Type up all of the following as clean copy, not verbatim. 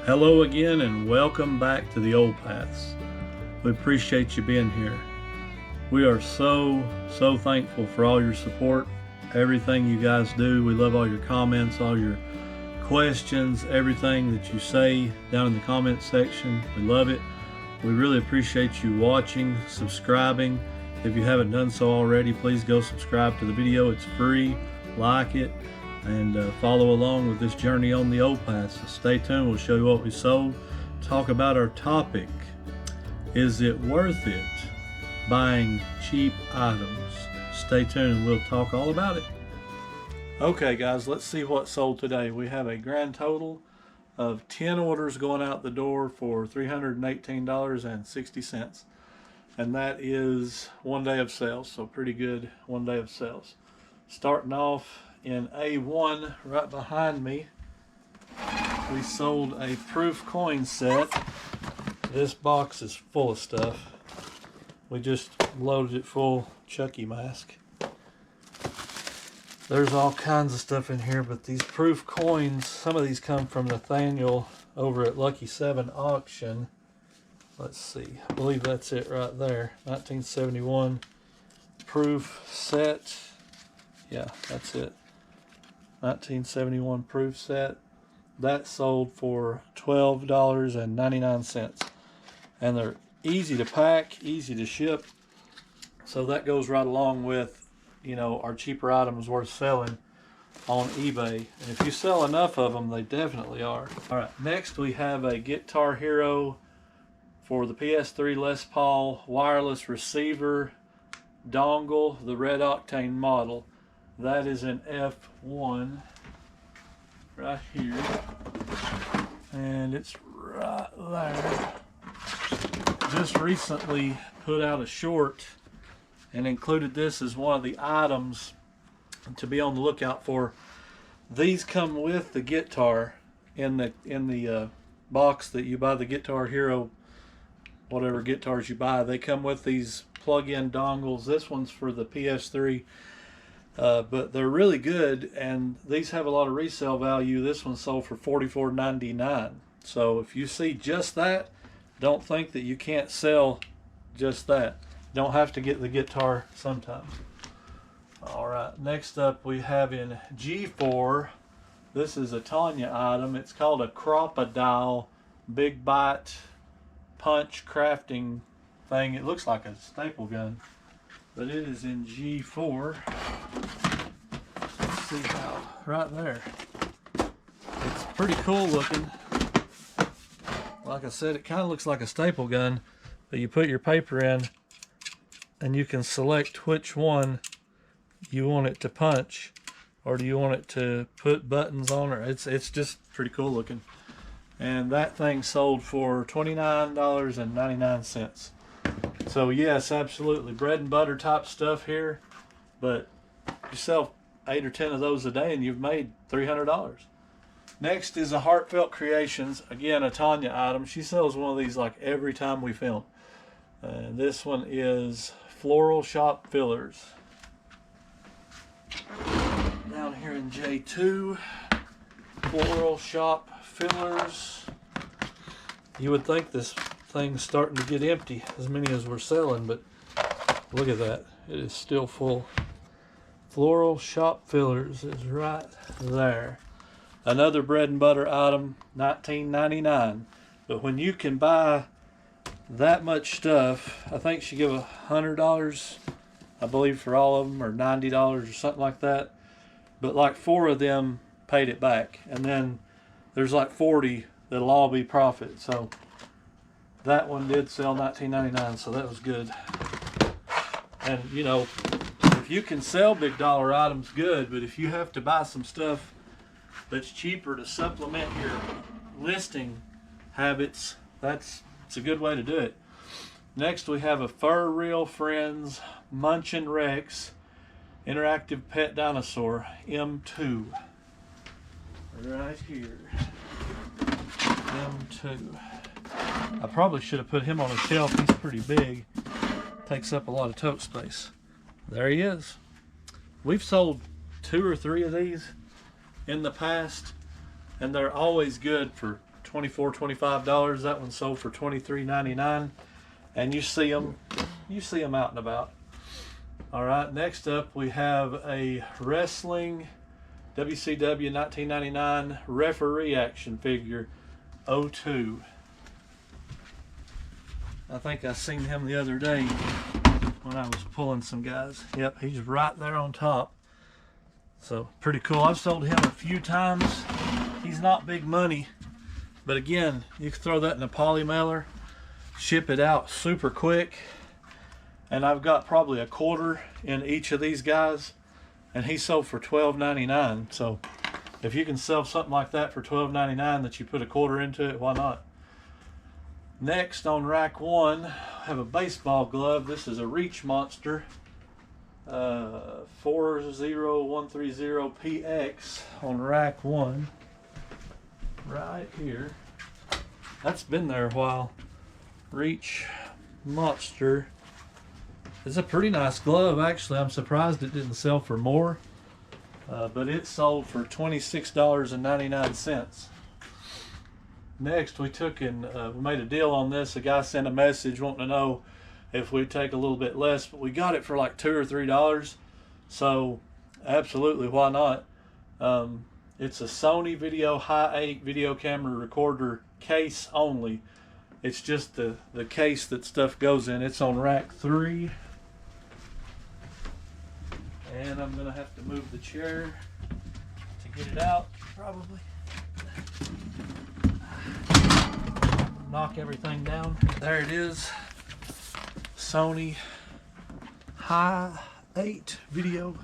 Hello again and welcome back to the Old Paths. We appreciate you being here. We are so thankful for all your support, everything you guys do. We love all your comments, all your questions, everything that you say down in the comment section. We love it. We really appreciate you watching, subscribing. If you haven't done so already, please go subscribe to the video. It's free. Like it and follow along with this journey on the Old Paths. So stay tuned. We'll show you what we sold. Talk about our topic. Is it worth it buying cheap items? Stay tuned and we'll talk all about it. Okay guys, let's see what sold today. We have a grand total of 10 orders going out the door for $318.60. And that is one day of sales, so pretty good one day of sales. Starting off in A1 right behind me, we sold a proof coin set. This box is full of stuff. We just loaded it full Chucky mask. There's all kinds of stuff in here, but these proof coins, some of these come from Nathaniel over at Lucky 7 Auction. Let's see, I believe that's it right there. 1971 proof set. Yeah, that's it. 1971 proof set. That sold for $12.99. And they're easy to pack, easy to ship. So that goes right along with, you know, our cheaper items worth selling on eBay. And if you sell enough of them, they definitely are. All right, next we have a Guitar Hero for the PS3 Les Paul wireless receiver dongle, the Red Octane model. That is an F1 right here, and it's right there. Just recently put out a short and included this as one of the items to be on the lookout for. These come with the guitar in the box that you buy the Guitar Hero, whatever guitars you buy. They come with these plug-in dongles. This one's for the PS3. But they're really good, and these have a lot of resale value. This one sold for $44.99. So if you see just that, don't think that you can't sell just that. You don't have to get the guitar sometimes. All right, next up we have in G4. This is a Tanya item. It's called a Crocodile Big Bite Punch crafting thing. It looks like a staple gun, but it is in G4. Let's see how, right there. It's pretty cool looking. Like I said, it kind of looks like a staple gun, but you put your paper in and you can select which one you want it to punch, or do you want it to put buttons on, or it's just pretty cool looking. And that thing sold for $29.99. So yes, absolutely, bread and butter type stuff here, but you sell 8 or 10 of those a day and you've made $300. Next is a Heartfelt Creations, again a Tanya item. She sells one of these like every time we film. This one is Floral Shop Fillers. Down here in J2, Floral Shop Fillers. You would think this thing's starting to get empty, as many as we're selling, but look at that, it is still full. Floral Shop Fillers is right there. Another bread and butter item, $19.99. But when you can buy that much stuff, I think she gave $100, I believe, for all of them, or $90 or something like that. But like 4 of them paid it back, and then there's like 40 that'll all be profit. So that one did sell $19.99, so that was good. And you know, if you can sell big dollar items, good, but if you have to buy some stuff that's cheaper to supplement your listing habits, it's a good way to do it. Next we have a Fur Real Friends Munchin Rex Interactive Pet Dinosaur M2. Right here. M2. I probably should have put him on a shelf. He's pretty big. Takes up a lot of tote space. There he is. We've sold 2 or 3 of these in the past, and they're always good for $24, $25. That one sold for $23.99, and you see them out and about. All right, next up we have a wrestling WCW 1999 referee action figure 02. I think I seen him the other day when I was pulling some guys. Yep, he's right there on top. So pretty cool. I've sold him a few times. He's not big money, but again, you can throw that in a poly mailer, ship it out super quick. And I've got probably a quarter in each of these guys, and he sold for $12.99. So if you can sell something like that for $12.99 that you put a quarter into it, why not? Next on rack 1, I have a baseball glove. This is a Reach Monster 40130PX on rack 1 right here. That's been there a while. Reach Monster. It's a pretty nice glove, actually. I'm surprised it didn't sell for more, but it sold for $26.99. Next, we took and we made a deal on this. A guy sent a message wanting to know if we'd take a little bit less, but we got it for like $2 or $3. So, absolutely, why not? It's a Sony Video Hi8 video camera recorder case only. It's just the case that stuff goes in. It's on rack 3. And I'm going to have to move the chair to get it out, probably. Knock everything down. There it is. Sony Hi8 video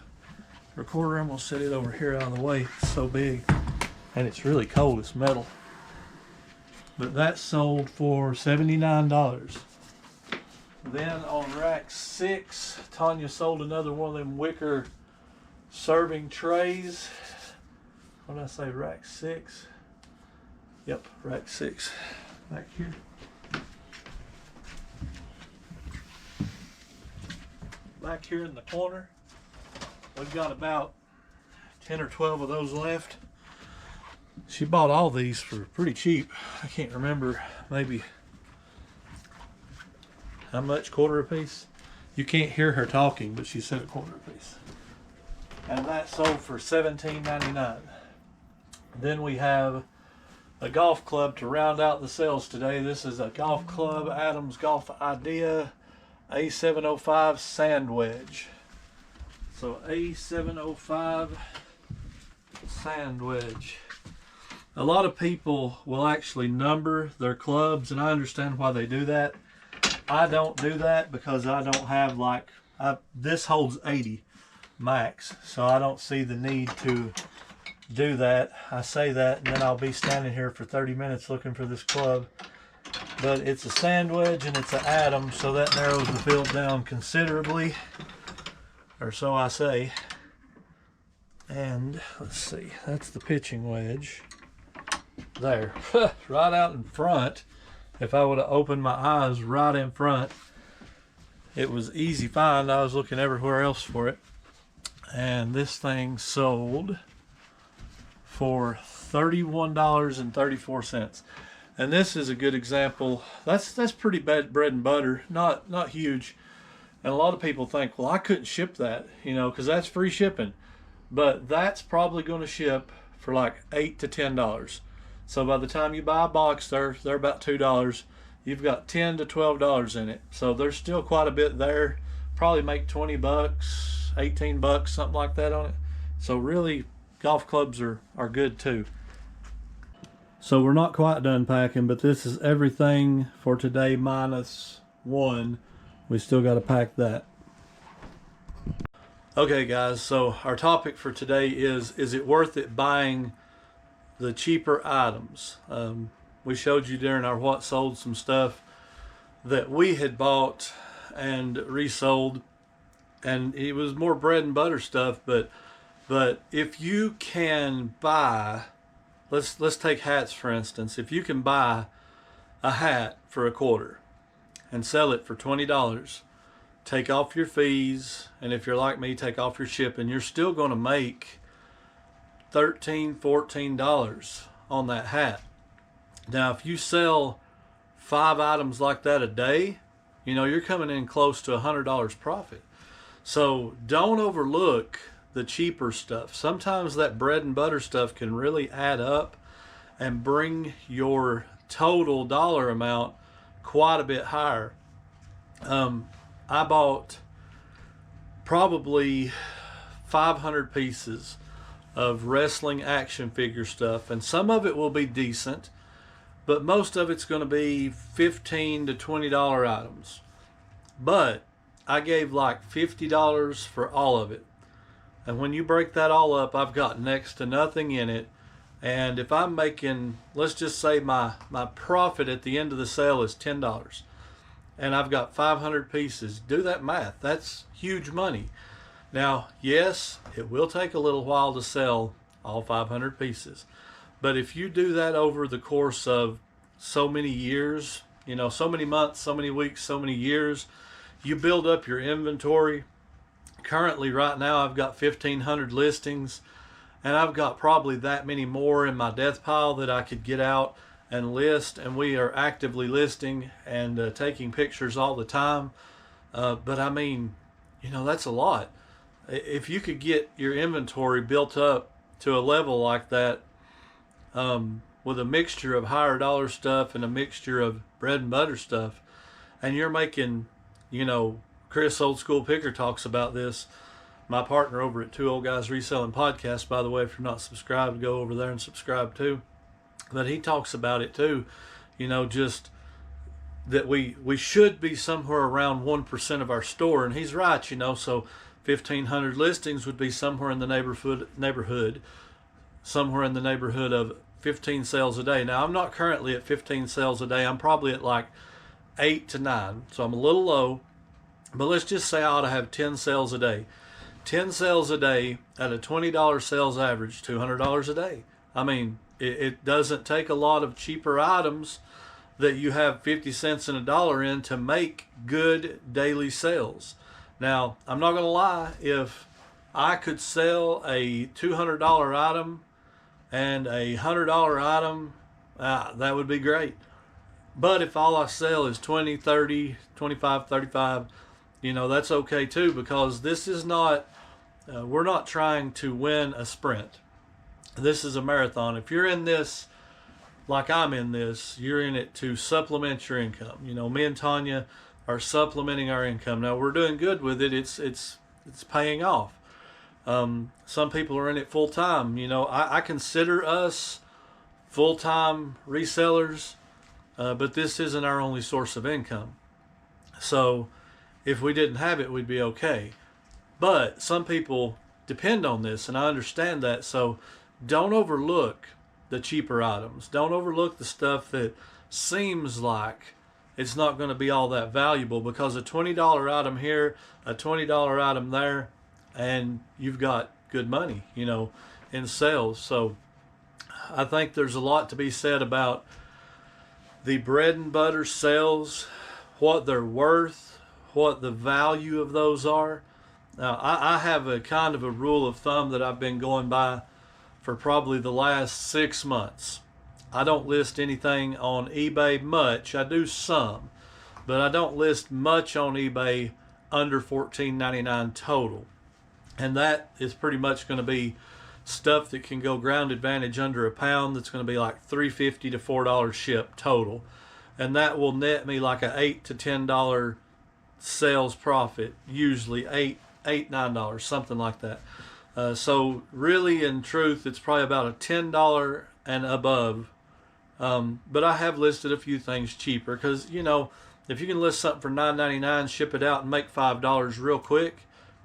recorder. I'm going to set it over here out of the way. It's so big. And it's really cold. It's metal. But that sold for $79. Then on rack 6, Tanya sold another one of them wicker serving trays. What did I say, rack 6? Yep, rack 6. Back here. Back here in the corner, we've got about 10 or 12 of those left. She bought all these for pretty cheap. I can't remember, maybe how much, quarter a piece? You can't hear her talking, but she said a quarter a piece. And that sold for $17.99. Then we have a golf club to round out the sales today. This is a golf club, Adams Golf Idea A705 sand wedge. So A705 sand wedge. A lot of people will actually number their clubs, and I understand why they do that. I don't do that because I don't have this holds 80 max, so I don't see the need to do that. I say that and then I'll be standing here for 30 minutes looking for this club. But it's a sand wedge and it's an Adams, so that narrows the field down considerably, or so I say. And let's see, that's the pitching wedge. There, right out in front. If I would have opened my eyes right in front, it was easy find. I was looking everywhere else for it. And this thing sold for $31.34. And this is a good example. That's pretty bad bread and butter, not huge. And a lot of people think, well, I couldn't ship that, because that's free shipping. But that's probably going to ship for like $8 to $10. So by the time you buy a box, they're about $2. You've got $10 to $12 in it. So there's still quite a bit there. Probably make 20 bucks, 18 bucks, something like that on it. So really, golf clubs are good too. So we're not quite done packing, but this is everything for today minus one. We still got to pack that. Okay guys, so our topic for today is it worth it buying the cheaper items? We showed you during our what sold some stuff that we had bought and resold, and it was more bread and butter stuff, but if you can buy, let's take hats for instance. If you can buy a hat for a quarter and sell it for $20, take off your fees, and if you're like me, take off your shipping, you're still going to make $13, $14 on that hat. Now, if you sell 5 items like that a day, you know, you're coming in close to $100 profit. So don't overlook the cheaper stuff. Sometimes that bread and butter stuff can really add up and bring your total dollar amount quite a bit higher. I bought probably 500 pieces of wrestling action figure stuff, and some of it will be decent, but most of it's going to be $15 to $20 items. But I gave like $50 for all of it. And when you break that all up, I've got next to nothing in it. And if I'm making, let's just say my profit at the end of the sale is $10, and I've got 500 pieces, do that math. That's huge money. Now, yes, it will take a little while to sell all 500 pieces. But if you do that over the course of so many years, you know, so many months, so many weeks, so many years, you build up your inventory. Currently, right now, I've got 1,500 listings, and I've got probably that many more in my death pile that I could get out and list, and we are actively listing and taking pictures all the time. But I mean, you know, that's a lot. If you could get your inventory built up to a level like that, with a mixture of higher dollar stuff and a mixture of bread and butter stuff, and you're making, you know, Chris Old School Picker talks about this. My partner over at Two Old Guys Reselling Podcast, by the way, if you're not subscribed, go over there and subscribe too. But he talks about it too, you know, just that we should be somewhere around 1% of our store, and he's right, you know. So 1,500 listings would be somewhere in the neighborhood, somewhere in the neighborhood of 15 sales a day. Now, I'm not currently at 15 sales a day. I'm probably at like 8 to 9, so I'm a little low. But let's just say I ought to have 10 sales a day. 10 sales a day at a $20 sales average, $200 a day. I mean, it doesn't take a lot of cheaper items that you have 50 cents and a dollar in to make good daily sales. Now, I'm not going to lie, if I could sell a $200 item and a $100 item, that would be great. But if all I sell is 20, 30, 25, 35, you know, that's okay too, because this is not, we're not trying to win a sprint. This is a marathon. If you're in this, like I'm in this, you're in it to supplement your income. You know, me and Tanya are supplementing our income. Now, we're doing good with it. It's paying off. Some people are in it full time. You know, I consider us full-time resellers, but this isn't our only source of income. So if we didn't have it, we'd be okay. But some people depend on this, and I understand that. So don't overlook the cheaper items. Don't overlook the stuff that seems like it's not going to be all that valuable, because a $20 item here, a $20 item there, and you've got good money, you know, in sales. So I think there's a lot to be said about the bread and butter sales, what they're worth, what the value of those are. Now, I have a kind of a rule of thumb that I've been going by for probably the last 6 months. I don't list anything on eBay much. I do some, but I don't list much on eBay under $14.99 total. And that is pretty much going to be stuff that can go ground advantage under a pound. That's going to be like $3.50 to $4 ship total. And that will net me like a $8 to $10 sales profit, usually $9, something like that. So really, in truth, it's probably about a $10 and above. But I have listed a few things cheaper, because, you know, if you can list something for $9.99, ship it out and make $5 real quick,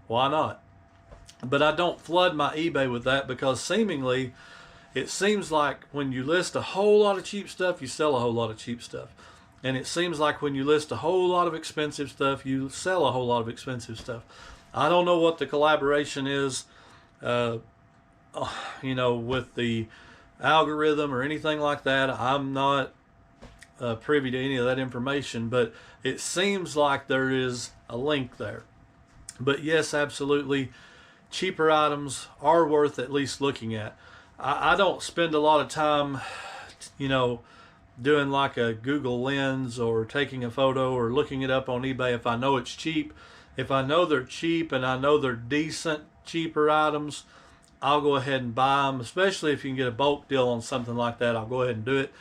why not? But I don't flood my eBay with that, because seemingly it seems like when you list a whole lot of cheap stuff, you sell a whole lot of cheap stuff. And it seems like when you list a whole lot of expensive stuff, you sell a whole lot of expensive stuff. I don't know what the collaboration is, you know, with the algorithm or anything like that. I'm not privy to any of that information, but it seems like there is a link there. But yes, absolutely, cheaper items are worth at least looking at. I don't spend a lot of time, you know, doing like a Google Lens or taking a photo or looking it up on eBay if I know it's cheap. If I know they're cheap and I know they're decent, cheaper items, I'll go ahead and buy them, especially if you can get a bulk deal on something like that. I'll go ahead and do it.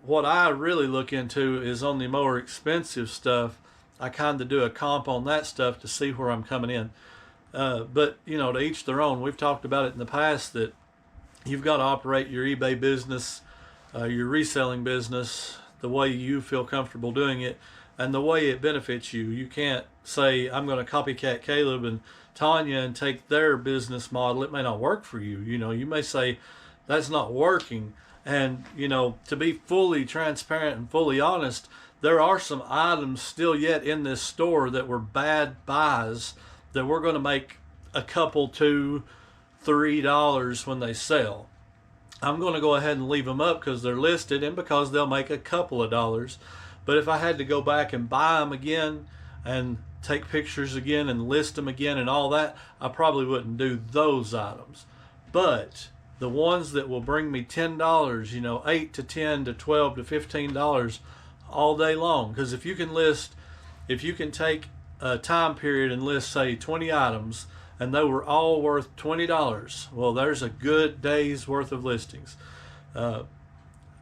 What I really look into is on the more expensive stuff. I kind of do a comp on that stuff to see where I'm coming in. But, you know, to each their own. We've talked about it in the past that you've got to operate your eBay business, your reselling business, the way you feel comfortable doing it and the way it benefits you. You can't say, I'm going to copycat Caleb and Tanya and take their business model. It may not work for you. You know, you may say, that's not working. And, you know, to be fully transparent and fully honest, there are some items still yet in this store that were bad buys that we're going to make a couple, $2, $3 when they sell. I'm going to go ahead and leave them up because they're listed and because they'll make a couple of dollars. But if I had to go back and buy them again and take pictures again and list them again and all that, I probably wouldn't do those items. But the ones that will bring me $10, you know, $8 to $10 to $12 to $15 all day long. Because if you can take a time period and list, say, 20 items, and they were all worth $20, well, there's a good day's worth of listings.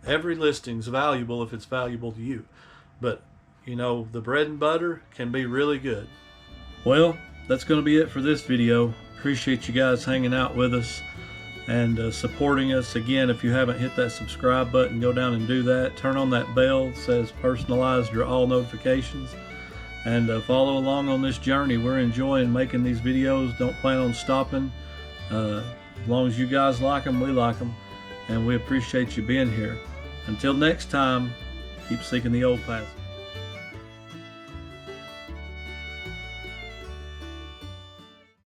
Every listing's valuable if it's valuable to you. But, you know, the bread and butter can be really good. Well, that's going to be it for this video. Appreciate you guys hanging out with us and supporting us. Again, if you haven't hit that subscribe button, go down and do that. Turn on that bell that says personalize your all notifications. And follow along on this journey. We're enjoying making these videos. Don't plan on stopping. As long as you guys like them, we like them. And we appreciate you being here. Until next time, keep seeking the old paths.